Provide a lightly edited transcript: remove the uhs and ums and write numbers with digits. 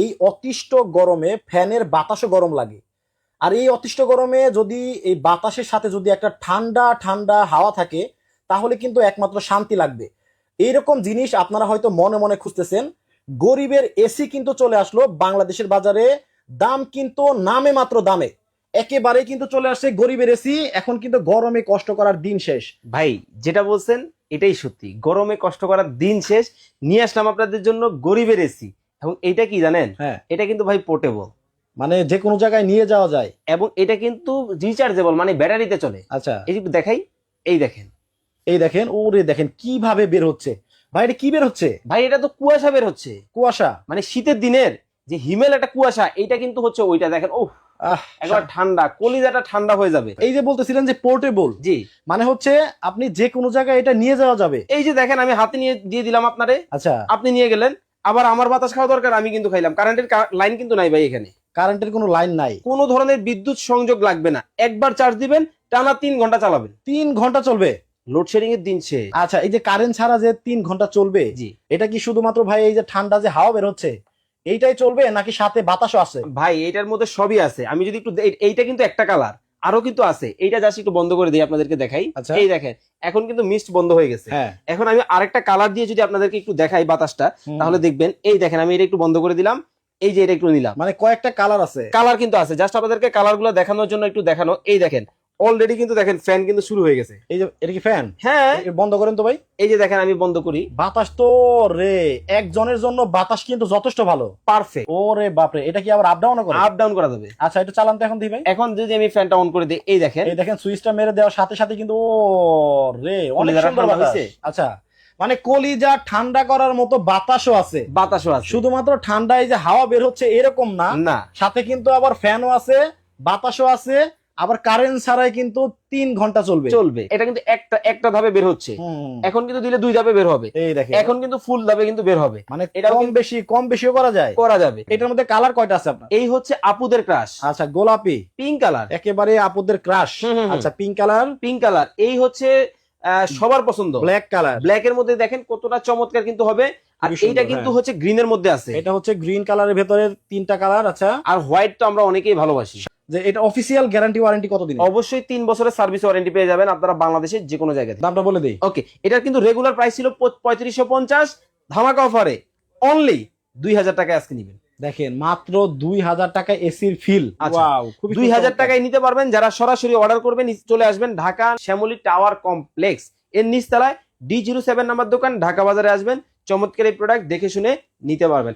এই অতিষ্ঠ গরমে ফ্যানের বাতাসও গরম লাগে। আর এই অতিষ্ঠ গরমে যদি এই বাতাসের সাথে যদি একটা ঠান্ডা ঠান্ডা হাওয়া থাকে, তাহলে কিন্তু একমাত্র শান্তি লাগবে। এইরকম জিনিস আপনারা হয়তো মনে মনে খুঁজতেছেন। গরিবের এসি কিন্তু চলে আসলো বাংলাদেশের বাজারে। দাম কিন্তু নামে মাত্র দামে, একেবারে কিন্তু চলে আসছে গরিবের এসি। এখন কিন্তু গরমে কষ্ট করার দিন শেষ। ভাই যেটা বলছেন এটাই সত্যি, গরমে কষ্ট করার দিন শেষ। নিয়ে আসলাম আপনাদের জন্য গরিবের এসি। এবং এটা কি জানেন, হ্যাঁ, এটা কিন্তু ভাই পোর্টেবল, মানে যে কোনো জায়গায় নিয়ে যাওয়া যায়। এবং এটা কিন্তু রিচার্জেবল, মানে ব্যাটারিতে চলে। আচ্ছা, এই যে দেখাই, এই দেখেন এই দেখেন, ওরে দেখেন কিভাবে বের হচ্ছে। ভাই এটা কি বের হচ্ছে? ভাই, এটা তো কুয়াশা বের হচ্ছে। কুয়াশা। মানে শীতের দিনের যে হিমেল একটা কুয়াশা, এটা কিন্তু হচ্ছে ওইটা। দেখেন, ও আহ, একবার ঠান্ডা, কলিজাটা ঠান্ডা হয়ে যাবে। এই যে বলতেছিলেন যে পোর্টেবল, জি, মানে হচ্ছে আপনি যে কোনো জায়গায় এটা নিয়ে যাওয়া যাবে। এই যে দেখেন, আমি হাতে নিয়ে দিয়ে দিলাম আপনারে, আচ্ছা, আপনি নিয়ে গেলেন। আবার আমার বাতাস খাওয়া দরকার, আমি কিন্তু খাইলাম। কারেন্টের লাইন কিন্তু নাই ভাই এখানে, কারেন্টের কোনো লাইন নাই। কোনো ধরনের বিদ্যুৎ সংযোগ লাগবে না। একবার চার্জ দিবেন, টানা 3 ঘন্টা চালাবেন। 3 ঘন্টা চলবে? লোডশেডিং এর দিন শেষ। আচ্ছা, এই যে কারেন্ট ছাড়া যে 3 ঘন্টা চলবে, জি এটা কি শুধুমাত্র ভাই এই যে ঠান্ডা যে হাওয়া বের হচ্ছে এইটাই চলবে, নাকি সাথে বাতাসও আছে? ভাই, এটার মধ্যে সবই আছে। আমি যদি একটু এইটা কিন্তু একটা কালার, আরো কিন্তু আছে। এইটা জাস্ট একটু বন্ধ করে দিই, আপনাদেরকে দেখাই। আচ্ছা। এই দেখেন, এখন কিন্তু মিস্ট বন্ধ হয়ে গেছে। হ্যাঁ। এখন আমি আরেকটা কালার দিয়ে যদি আপনাদেরকে একটু দেখাই বাতাসটা, তাহলে দেখবেন। এই দেখেন, আমি এটা একটু বন্ধ করে দিলাম, এই যে এটা একটু নিলাম। মানে কয়েকটা কালার আছে। কালার কিন্তু আছে, জাস্ট আপনাদেরকে কালার গুলো দেখানোর জন্য একটু দেখানো। এই দেখেন, অলরেডি কিন্তু দেখেন ফ্যান কিন্তু শুরু হয়ে গেছে। এই যে এটা কি ফ্যান? হ্যাঁ, বন্ধ করেন তো ভাই। এই যে দেখেন, আমি বন্ধ করি। বাতাস তো রে, একজনের জন্য বাতাস কিন্তু যথেষ্ট ভালো। পারফেক্ট। ওরে বাপরে, এটা কি আবার আপ ডাউন করে? আপ ডাউন করা যাবে। আচ্ছা, এটা চালান তো এখন দিই ভাই। এখন যদি আমি ফ্যানটা অন করে দিই, এই দেখেন, এই দেখেন সুইচটা মেরে দেওয়ার সাথে সাথে কিন্তু ও রে অনেক কলিজাটা সুন্দর ঠান্ডা বাতাস। হয়েছে। আচ্ছা, মানে কলিজা ঠান্ডা করার মতো বাতাসও আছে। বাতাসও আছে। শুধুমাত্র ঠান্ডায় যে হাওয়া বের হচ্ছে এরকম না, না, সাথে কিন্তু আবার ফ্যানও আছে, বাতাসও আছে, আবার কারেন্ট ছাড়াই কিন্তু 3 ঘন্টা চলবে। চলবে। এটা কিন্তু একটা একটা ধাপে বের হচ্ছে। হুম। এখন কিন্তু দিলে 2 ধাপে বের হবে। এই দেখেন, এখন কিন্তু ফুল ধাপে কিন্তু বের হবে। মানে এটাও কম কিন্তু বেশি কম বেশিও করা যায়। করা যাবে। এটার মধ্যে কালার কয়টা আছে আপনার? এই হচ্ছে আপুদের ক্রাশ। আচ্ছা, গোলাপি, পিঙ্ক কালার। একেবারে আপুদের ক্রাশ। হুম। আচ্ছা, পিঙ্ক কালার, পিঙ্ক কালার এই হচ্ছে সবার পছন্দ। Black colour. ব্ল্যাক এর মধ্যে দেখেন কতটা চমৎকার কিন্তু হবে। আর খুবই সুন্দর, এইটা কিন্তু হ্যাঁ। হচ্ছে গ্রিনের মধ্যে আছে। এটা হচ্ছে গ্রিন কালারের ভেতরে 3টা কালার। আচ্ছা, আর হোয়াইট তো আমরা অনেকেই ভালোবাসি। যে এটা অফিসিয়াল গ্যারান্টি ওয়ারেন্টি কতদিন? অবশ্যই 3 বছরের সার্ভিস ওয়ারেন্টি পেয়ে যাবেন আপনারা বাংলাদেশের যে কোনো জায়গাতে। দামটা বলে দেই। ওকে, এটার কিন্তু রেগুলার প্রাইস ছিল 3550, ধামাকা অফারে অনলি 2000 টাকায় আজকে নিবেন। দেখেন, মাত্র 2000 টাকা এসির ফিল। আচ্ছা, ওয়াও, খুবই 2000 টাকায় নিতে পারবেন। যারা সরাসরি অর্ডার করবেন, চলে আসবেন ঢাকা শ্যামলী টাওয়ার কমপ্লেক্স এর নিচতলায় D07 নাম্বার দোকান, ঢাকা বাজারে আসবেন। চমৎকার এই প্রোডাক্ট দেখে শুনে নিতে পারবেন।